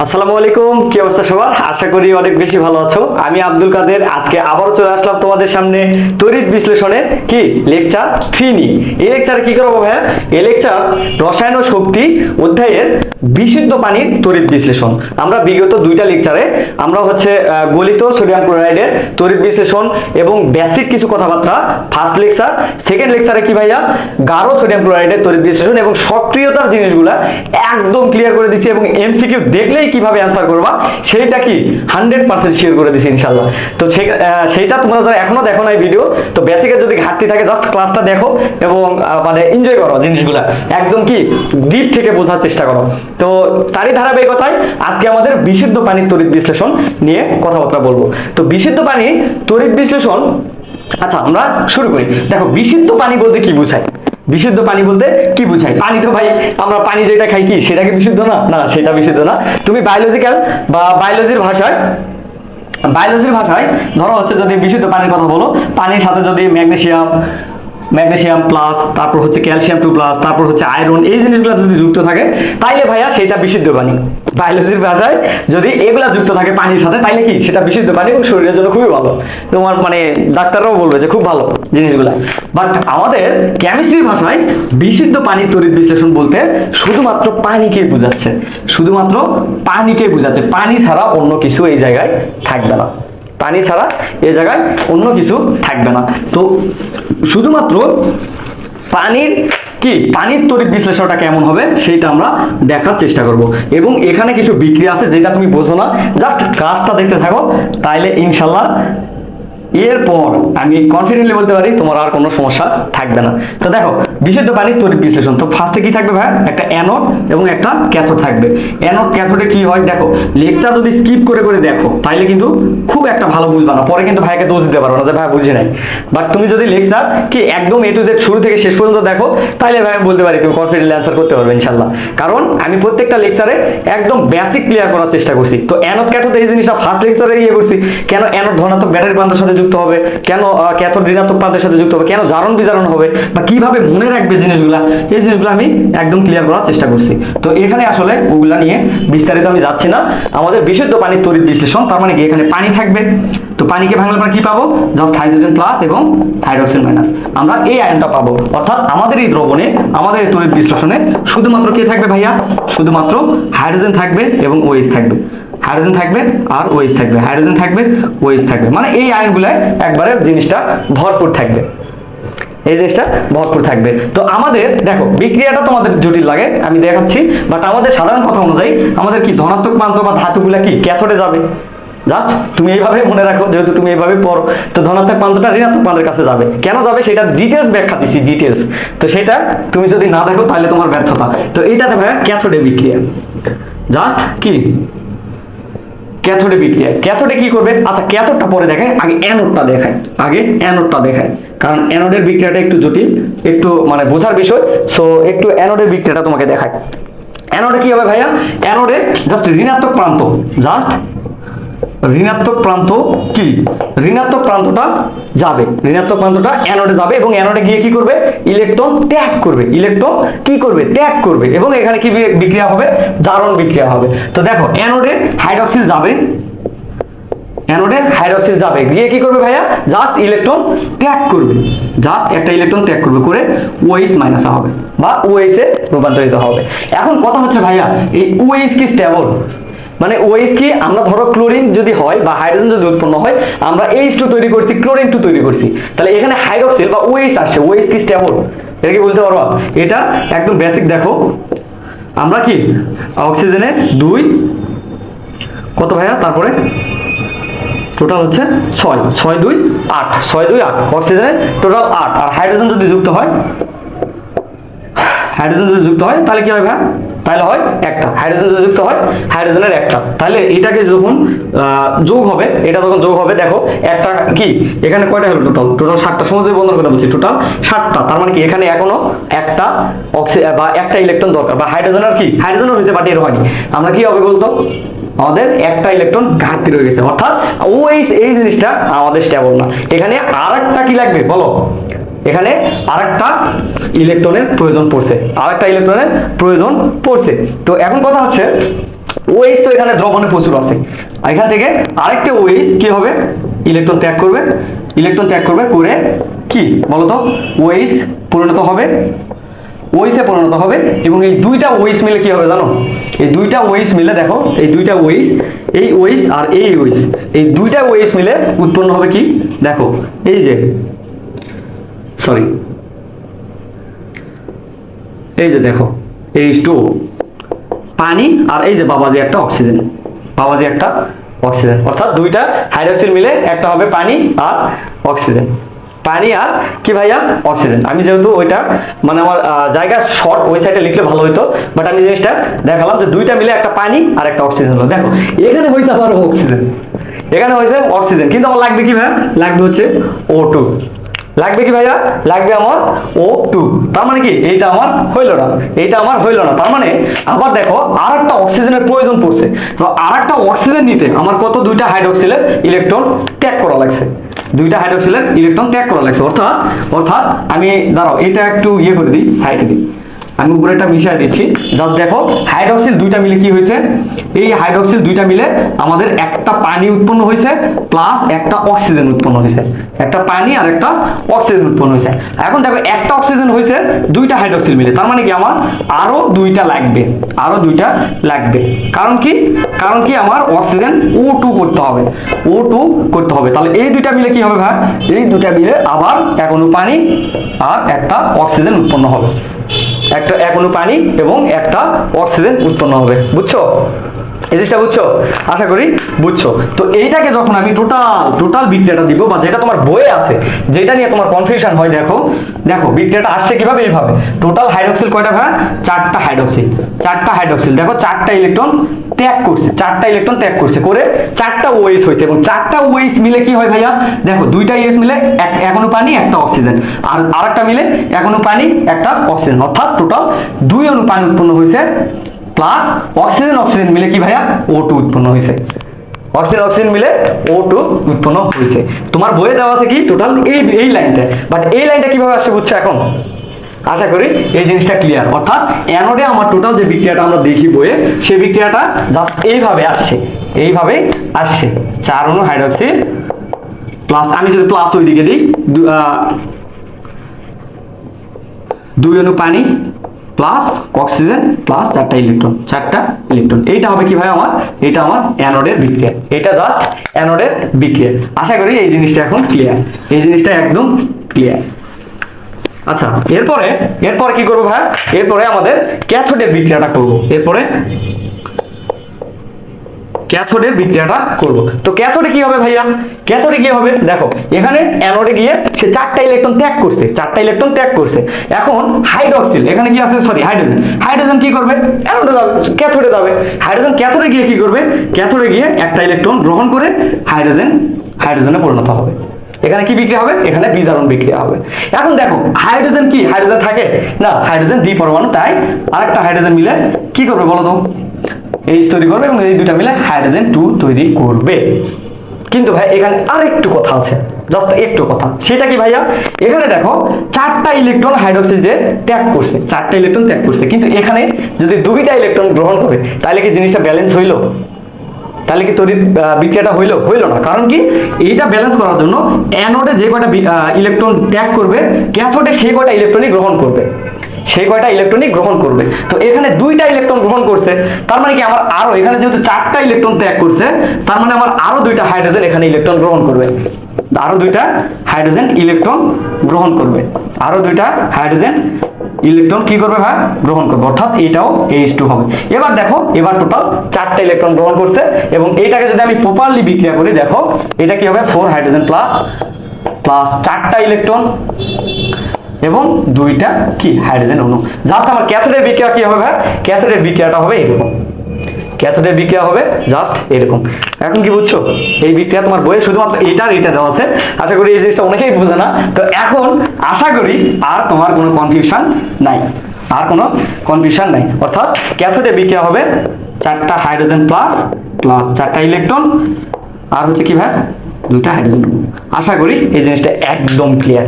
আসসালামু আলাইকুম, কি অবস্থা সবার? আশা করি অনেক বেশি ভালো আছো। আমি আব্দুল কাদের আজকে আবার চলে আসলাম তোমাদের সামনে তড়িৎ বিশ্লেষণের কি লেকচার 3 নিয়ে। এই লেকচারে কি করবো ভাইয়া? এই লেকচার রসায়ন ও শক্তি অধ্যায়ের বিশুদ্ধ পানির তড়িৎ বিশ্লেষণ। আমরা বিগত দুইটা লেকচারে আমরা হচ্ছে গলিত সোডিয়াম ক্লোরাইডের তড়িৎ বিশ্লেষণ এবং বেসিক কিছু কথাবার্তা ফার্স্ট লেকচার, সেকেন্ড লেকচারে কি ভাইয়া গাঢ় সোডিয়াম ক্লোরাইডের তড়িৎ বিশ্লেষণ এবং সক্রিয়তার জিনিসগুলা একদম ক্লিয়ার করে দিচ্ছি এবং এমসিকিউ দেখলেই কিভাবে অ্যান্সার করবা সেইটা কি 100% শেয়ার করে দিছি ইনশাআল্লাহ। তো সেইটা তোমরা যারা এখনো দেখো না এই ভিডিও, তো বেসিকের যদি ঘাটতি থাকে জাস্ট ক্লাসটা দেখো এবং মানে এনজয় করো জিনিসগুলা, একদম কি ডিপ থেকে বোঝার চেষ্টা করো। তো তারই ধারাবাহিকতায় আজকে আমাদের বিশুদ্ধ পানির তড়িৎ বিশ্লেষণ নিয়ে কথাবার্তা বলবো। তো বিশুদ্ধ পানির তড়িৎ বিশ্লেষণ, আচ্ছা আমরা শুরু করি। দেখো বিশুদ্ধ পানি বলতে কি বোঝায়? বিশুদ্ধ পানি বলতে কি বুঝাই? পানি তো ভাই আমরা পানি যেটা খাই কি সেটা কি বিশুদ্ধ না? না, সেটা বিশুদ্ধ না। তুমি বায়োলজিক্যাল বা বায়োলজির ভাষায় ধরো হচ্ছে যদি বিশুদ্ধ পানির কথা বলো, পানির সাথে যদি ম্যাগনেসিয়াম প্লাস, তারপর হচ্ছে ক্যালসিয়াম 2 প্লাস, তারপর হচ্ছে আয়রন, এই জিনিসগুলো যদি যুক্ত থাকে তাইলে ভাইয়া সেটা বিশুদ্ধ পানি। বায়োলজির ভাষায় যদি এগুলা যুক্ত থাকে পানির সাথে তাইলে কি সেটা বিশুদ্ধ পানি এবং শরীরের জন্য খুবই ভালো। তোমার মানে ডাক্তাররাও বলবে যে খুব ভালো জিনিসগুলা। বাট আমাদের কেমিস্ট্রির ভাষায় বিশুদ্ধ পানির তড়িৎ বিশ্লেষণ বলতে শুধুমাত্র পানিকে বোঝাচ্ছে, শুধুমাত্র পানিকে বোঝাচ্ছে। পানি ছাড়া অন্য কিছু এই জায়গায় থাকবে না, পানি ছাড়া এই জায়গায় অন্য কিছু থাকবে না। তো শুধুমাত্র পানির তড়িৎ বিশ্লেষণটা কেমন হবে সেইটা আমরা দেখার চেষ্টা করব। এবং এখানে কিছু বিক্রিয়া আছে যেটা তুমি বোঝো না, জাস্ট কাজটা দেখতে থাকো, তাইলে ইনশাল্লাহ এরপর আমি কনফিডেন্টলি বলতে পারি তোমার আর কোনো সমস্যা থাকবে না। তো দেখো বিশুদ্ধ পানির তড়িৎ বিশ্লেষণ, তো ফার্স্টে কি থাকবে ভাই? একটা অ্যানোড এবং একটা ক্যাথোড থাকবে। অ্যানোড ক্যাথোডে কি হয় দেখো, লেকচার যদি স্কিপ করে করে দেখো তাইলে কিন্তু খুব একটা ভালো বুঝবা না, পরে কিন্তু ভাইকে দোষ দিতে পারো না যে ভাই বুঝি নাই। বাট তুমি যদি লেকচার কি একদম এ টু জেড শুরু থেকে শেষ পর্যন্ত দেখো তাইলে ভাই আমি বলতে পারি তুমি কনফিডেন্টলি অ্যান্সার করতে পারবে ইনশাল্লাহ। কারণ আমি প্রত্যেকটা লেকচারে একদম বেসিক ক্লিয়ার করার চেষ্টা করছি। তো অ্যানোড ক্যাথোড এই জিনিসটা ফার্স্ট লেকচারে করছি, কেন অ্যানোড ধনাত্মক ব্যাটারি প্রান্তের সাথে যুক্ত হবে, কেন ক্যাথোড ঋণাত্মক প্রান্তের সাথে যুক্ত হবে, কেন জারণ বিজারণ হবে, বা কিভাবে মনে রাখবে জিনিসগুলা, এই জিনিসগুলো আমি একদম ক্লিয়ার করার চেষ্টা করছি। তো এখানে আসলে ওগুলা নিয়ে বিস্তারিত আমি যাচ্ছি না। আমাদের বিশুদ্ধ পানির তড়িৎ বিশ্লেষণ, তার মানে কি এখানে পানি থাকবে। তো পানিকে ভাঙলে আমরা কি পাবো? জাস্ট হাইড্রোজেন প্লাস এবং হাইড্রোক্সিল মাইনাস, আমরা এই আয়নটা পাবো। অর্থাৎ আমাদের এই দ্রবণে, আমাদের এই তড়িৎ বিশ্লেষণে শুধুমাত্র কে থাকবে ভাইয়া? শুধুমাত্র হাইড্রোজেন থাকবে এবং ওএইচ থাকবে। হাইড্রোজেন থাকবে আর ওএইচ থাকবে, হাইড্রোজেন থাকবে ওএইচ থাকবে, মানে এই আয়নগুলো একবারে জিনিসটা ভরপুর থাকবে, এই জিনিসটা ভরপুর থাকবে। তো আমাদের দেখো বিক্রিয়াটা তোমাদের জটিল লাগে আমি দেখাচ্ছি, বাট আমাদের সাধারণ কথা অনুযায়ী আমাদের কি ধনাত্মক প্রান্ত বা ধাতুগুলা কি ক্যাথোডে যাবে। জাস্ট তুমি এইভাবে মনে রাখো, যেহেতু তুমি এইভাবে পড়ো, তো ধনাত্মক প্রান্তটা ঋণাত্মক প্রান্তের কাছে যাবে। কেন যাবে সেটা ডিটেলস ব্যাখ্যা দিচ্ছি, ডিটেলস। তো সেটা তুমি যদি না দেখো তাহলে তোমার ব্যর্থতা। তো এইটাতে ভাইয়া ক্যাথোডে বিক্রিয়া, জাস্ট কি ক্যাথোডে বিক্রিয়া। ক্যাথোডে কি করবে? আচ্ছা ক্যাথোডটা পরে দেখায়, আগে অ্যানোডটা দেখায়, কারণ অ্যানোডের বিক্রিয়াটা একটু জটিল, একটু মানে বোঝার বিষয়। সো একটু অ্যানোডের বিক্রিয়াটা তোমাকে দেখায়। অ্যানোডে কি হবে ভাইয়া? অ্যানোডে জাস্ট ঋণাত্মক প্রান্ত, জাস্ট ঋণাত্মক প্রান্ত কি ঋণাত্মক প্রান্তটা যাবে, ঋণাত্মক প্রান্তটা অ্যানোডে যাবে এবং অ্যানোডে গিয়ে কি করবে? ইলেকট্রন ত্যাগ করবে, ইলেকট্রন কি করবে? ত্যাগ করবে। এবং এখানে কি বিক্রিয়া হবে? জারণ বিক্রিয়া হবে। তো দেখো অ্যানোডে হাইড্রক্সিল যাবে, অ্যানোডে হাইড্রক্সিল যাবে, গিয়ে কি করবে ভাইয়া? জাস্ট ইলেকট্রন ত্যাগ করবে, জাস্ট একটা ইলেকট্রন ত্যাগ করবে, করে ওএইচ মাইনাস হবে বা ওএইচ এ রূপান্তরিত হবে। এখন কথা হচ্ছে ভাইয়া এই ওএইচ কি স্টেবল? মানে ওএইচ কি, আমরা ধরো ক্লোরিন যদি হয় বা হাইড্রোজেন যদি উৎপন্ন হয়, আমরা H2 তৈরি করছি, ক্লোরিন 2 তৈরি করছি, তাহলে এখানে হাইড্রক্সিল বা ওএইচ আসছে, ওএইচ কি স্টেবল? এটা কি বলতে পারবা? এটা একদম বেসিক দেখো, আমরা কি অক্সিজেনের 2 কত ভাইয়া, তারপরে টোটাল হচ্ছে 6, 6 2 8, 6 2 8, অক্সিজেনের টোটাল 8, আর হাইড্রোজেন যদি যুক্ত হয়, তাহলে কি হয় ভাই? তাহলে হয় একটা। হাইড্রোজেন যদি যুক্ত হয়, হাইড্রোজেনের একটা, তাহলে এটাকে যখন যোগ হবে, এটা যখন যোগ হবে দেখো একটা কি এখানে কয়টা হলো? টোটাল 7টা, সমুদ্রের বন্ধনের কথা বলছি, টোটাল 7টা। তার মানে কি এখানে এখনো একটা বা একটা ইলেকট্রন দরকার, বা হাইড্রোজেনের কি হাইড্রোজেন হয়েছে বাট এর হয়নি, আমরা কি হবে বলতো? আমাদের একটা ইলেকট্রন ঘাটতি রয়ে গেছে, অর্থাৎ ওএইচ এই জিনিসটা আমাদের স্টেবল না। এখানে আরেকটা কি লাগবে বলো? এখানে আরেকটা ইলেকট্রনের প্রয়োজন পড়ছে, তো এখন কথা হচ্ছে ওএইচ তো এখানে দ্রবণে প্রচুর আছে, এখান থেকে আরেকটা ওএইচ কি হবে, ইলেকট্রন ত্যাগ করবে, ইলেকট্রন ত্যাগ করবে করে কি বলতো ওএইচ পরিণত হবে, ওএইচে পরিণত হবে। এবং এই দুইটা ওএইচ মিলে কি হবে জানো, এই দুইটা ওএইচ মিলে দেখো, এই দুইটা ওএইচ, এই ওএইচ আর এই ওএইচ, এই দুইটা ওএইচ মিলে উৎপন্ন হবে কি দেখো, এই যে সরি এই যে দেখো H2 পানি, আর এই যে বাবাজি একটা অক্সিজেন, বাবাজি একটা অক্সিজেন, অর্থাৎ দুইটা হাইড্রোক্সিল মিলে একটা হবে পানি আর অক্সিজেন, পানি আর কি ভাইয়া অক্সিজেন। আমি যেহেতু ওইটা মানে আমার জায়গা শর্ট, ওই সাইডে লিখলে ভালো হতো, বাট আমি জিনিসটা দেখালাম যে দুইটা মিলে একটা পানি আর একটা অক্সিজেন হলো। দেখো এখানে হয়েছে আবার অক্সিজেন, এখানে হয়েছে অক্সিজেন, কিন্তু আমার লাগবে কি ভাইয়া, লাগবে হচ্ছে O2, লাগবে কি ভাইয়া, লাগবে আমার O2। তার মানে কি এইটা আমার হইল না, এইটা আমার হইল না, তার মানে আবার দেখো আর একটা অক্সিজেনের প্রয়োজন পড়ছে, তো আর একটা অক্সিজেন নিতে আমার কত, দুইটা হাইড্রোক্সিলের ইলেকট্রন ত্যাগ করা লাগছে, দুইটা হাইড্রোক্সিলের ইলেকট্রন ত্যাগ করা লাগছে। অর্থাৎ অর্থাৎ আমি দাঁড়াও এটা একটু ইয়ে করে দিই, সাইডে দিই, আমি উপরে একটা মিশিয়ে দিচ্ছি। জাস্ট দেখো হাইড্রোক্সিল দুইটা মিলে কি হয়েছে, এই হাইড্রোক্সিল দুইটা মিলে আমাদের একটা পানি উৎপন্ন হয়েছে প্লাস একটা অক্সিজেন উৎপন্ন হয়েছে, একটা পানি আর একটা অক্সিজেন উৎপন্ন হয়েছে। এখন দেখো একটা অক্সিজেন হয়েছে দুইটা হাইড্রোক্সিল মিলে, তার মানে কি আমার আরো দুইটা লাগবে, আরো দুইটা লাগবে। কারণ কি, কারণ কি আমার অক্সিজেন O2 করতে হবে, O2 করতে হবে। তাহলে এই দুইটা মিলে কি হবে ভাই, এই দুইটা মিলে আবার এক অণু পানি আর একটা অক্সিজেন উৎপন্ন হবে, একটা এক অণু পানি এবং একটা অক্সিজেন উৎপন্ন হবে। বুঝছো এই জিনিসটা, বুঝছো? আশা করি বুঝছো। তো এইটাকে যখন আমি টোটাল বিক্রিয়াটা দিব, বা যেটা তোমার বইয়ে আছে, যেটা নিয়ে তোমার কনফিউশন হয়, দেখো দেখো বিক্রিয়াটা আসছে কিভাবে, এইভাবে টোটাল হাইড্রোক্সিল কয়টা ভাই, চারটা হাইড্রোক্সিল, চারটা হাইড্রোক্সিল, দেখো চারটা ইলেকট্রন ত্যাগ করছে, চারটা ইলেকট্রন ত্যাগ করছে করে চারটা ওএইচ হয়েছে, এবং চারটা ওএইচ মিলে কি হয় ভাইয়া, দেখো দুইটা OH মিলে এক অণু পানি একটা অক্সিজেন, আর আরেকটা মিলে এক অণু পানি একটা অক্সিজেন, অর্থাৎ টোটাল দুই অণু পানি উৎপন্ন হয়েছে প্লাস অক্সিজেন অক্সিজেন মিলে কি ভাইয়া O2 উৎপন্ন হয়েছে, অক্সিজেন অক্সিজেন মিলে O2 উৎপন্ন হয়েছে। তোমার বইয়ে দেওয়া আছে কি টোটাল এই লাইনটা, বাট এই লাইনটা কিভাবে আসছে বুঝছো এখন? আশা করি এই জিনিসটা ক্লিয়ার। অর্থাৎ অ্যানোডে আমার টোটাল যে বিক্রিয়াটা আমরা দেখি বইয়ে, সেই বিক্রিয়াটা জাস্ট এইভাবে আসছে, এইভাবে আসছে, চার অণু হাইড্রোক্সিল প্লাস, আমি যদি প্লাস ওইদিকে দিই, দুই অণু পানি প্লাস অক্সিজেন প্লাস চারটা ইলেকট্রন, চারটা ইলেকট্রন, এইটা হবে কি ভাই আমার, এটা আমার অ্যানোডের বিক্রিয়া, এটা জাস্ট অ্যানোডের বিক্রিয়া। আশা করি এই জিনিসটা এখন ক্লিয়ার, এই জিনিসটা একদম ক্লিয়ার। আচ্ছা এরপরে কি করবো ভাই, এরপরে আমাদের ক্যাথোডের বিক্রিয়াটা করব, এরপরে ক্যাথোডের বিক্রিয়াটা করব। তো ক্যাথোডে কি হবে ভাইয়া, ক্যাথোডে কি হবে, দেখো এখানে অ্যানোডে গিয়ে সে চারটা ইলেকট্রন ত্যাগ করছে, চারটা ইলেকট্রন ত্যাগ করছে। এখন হাইড্রোক্সিল এখানে কি আছে, সরি হাইড্রোজেন, হাইড্রোজেন কি করবে, অ্যানোডে যাবে, ক্যাথোডে যাবে। হাইড্রোজেন ক্যাথোডে গিয়ে কি করবে, ক্যাথোডে গিয়ে একটা ইলেকট্রন গ্রহণ করে হাইড্রোজেনে পরিণত হবে। এখানে কি বিক্রিয়া হবে, এখানে বিজারণ বিক্রিয়া হবে। এখন দেখো হাইড্রোজেন কি, হাইড্রোজেন থাকে না, হাইড্রোজেন দ্বি পরমাণু, তাই আরেকটা হাইড্রোজেন মিলে কি করবে বলো তো, H তৈরি করবে, এবং এই দুটা মিলে হাইড্রোজেন 2 তৈরি করবে। কিন্তু ভাই এখানে আরেকটু কথা আছে, জাস্ট একটু কথা, সেটা কি ভাইয়া, এখানে দেখো চারটা ইলেকট্রন হাইড্রোক্সিল যে ত্যাগ করছে, চারটা ইলেকট্রন ত্যাগ করছে, কিন্তু এখানে যদি দুইটা ইলেকট্রন গ্রহণ করে, তাহলে কি জিনিসটা ব্যালেন্স হইলো, তাহলে কি তড়িৎ বিক্রিয়াটা হইলো না। কারণ কি, এইটা ব্যালেন্স করার জন্য অ্যানোডে যে কয়টা ইলেকট্রন ত্যাগ করবে, ক্যাথোডে সেই কয়টা ইলেকট্রনই গ্রহণ করবে, সেই কয়টা ইলেকট্রনই গ্রহণ করবে। তো এখানে দুইটা ইলেকট্রন গ্রহণ করছে, তার মানে কি আমার আরো, এখানে যেহেতু চারটা ইলেকট্রন ত্যাগ করছে, তার মানে আমার আরো দুইটা হাইড্রোজেন এখানে ইলেকট্রন গ্রহণ করবে, আরো দুইটা হাইড্রোজেন ইলেকট্রন গ্রহণ করবে, আরো দুইটা হাইড্রোজেন ইলেকট্রন কি করবে ভাই, গ্রহণ করবে, অর্থাৎ এটাও H2 হবে। এবার দেখো, এবার টোটাল চারটা ইলেকট্রন গ্রহণ করছে, এবং এইটাকে যদি আমি প্রপারলি বিক্রিয়া করি, দেখো এটা কি হবে, 4 হাইড্রোজেন প্লাস প্লাস চারটা ইলেকট্রন এবং দুইটা কি হাইড্রোজেন অণু। জাস্ট আমার ক্যাথোডের বিক্রিয়া কি হবে ভাই, ক্যাথোডের বিক্রিয়াটা হবে এরকম, ক্যাথোডের বিক্রিয়া হবে জাস্ট এরকম। এখন কি বুঝছো, এই বিক্রিয়া তোমার বইয়ে শুধুমাত্র এটা দেওয়া আছে, আশা করি এই জিনিসটা অনেকেই বুঝে না। তো এখন আশা করি আর তোমার কোনো কনফিউশন নাই, আর কোনো কনফিউশন নাই। অর্থাৎ ক্যাথোডের বিক্রিয়া হবে চারটা হাইড্রোজেন প্লাস প্লাস চারটা ইলেকট্রন, আর হচ্ছে কি ভাই, দুইটা হাইড্রোজেন। আশা করি এই জিনিসটা একদম ক্লিয়ার,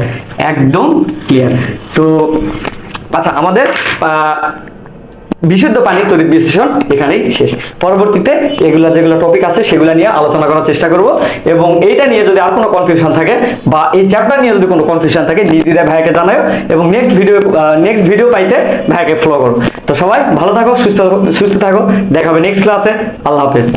একদম ক্লিয়ার। তো আচ্ছা, আমাদের বিশুদ্ধ পানির তড়িৎ বিশ্লেষণ এখানেই শেষ। পরবর্তীতে যেগুলো টপিক আছে সেগুলো নিয়ে আলোচনা করার চেষ্টা করব, এবং এইটা নিয়ে যদি আর কোনো কনফিউশন থাকে বা এই চ্যাপ্টার নিয়ে যদি কোনো কনফিউশন থাকে নির্দ্বিধায় ভাইকে জানাও, এবং নেক্সট ভিডিও পাইতে ভাইকে ফলো করো। তো সবাই ভালো থাকো, সুস্থ থাকো, দেখা হবে নেক্সট ক্লাসে। আল্লাহ হাফেজ।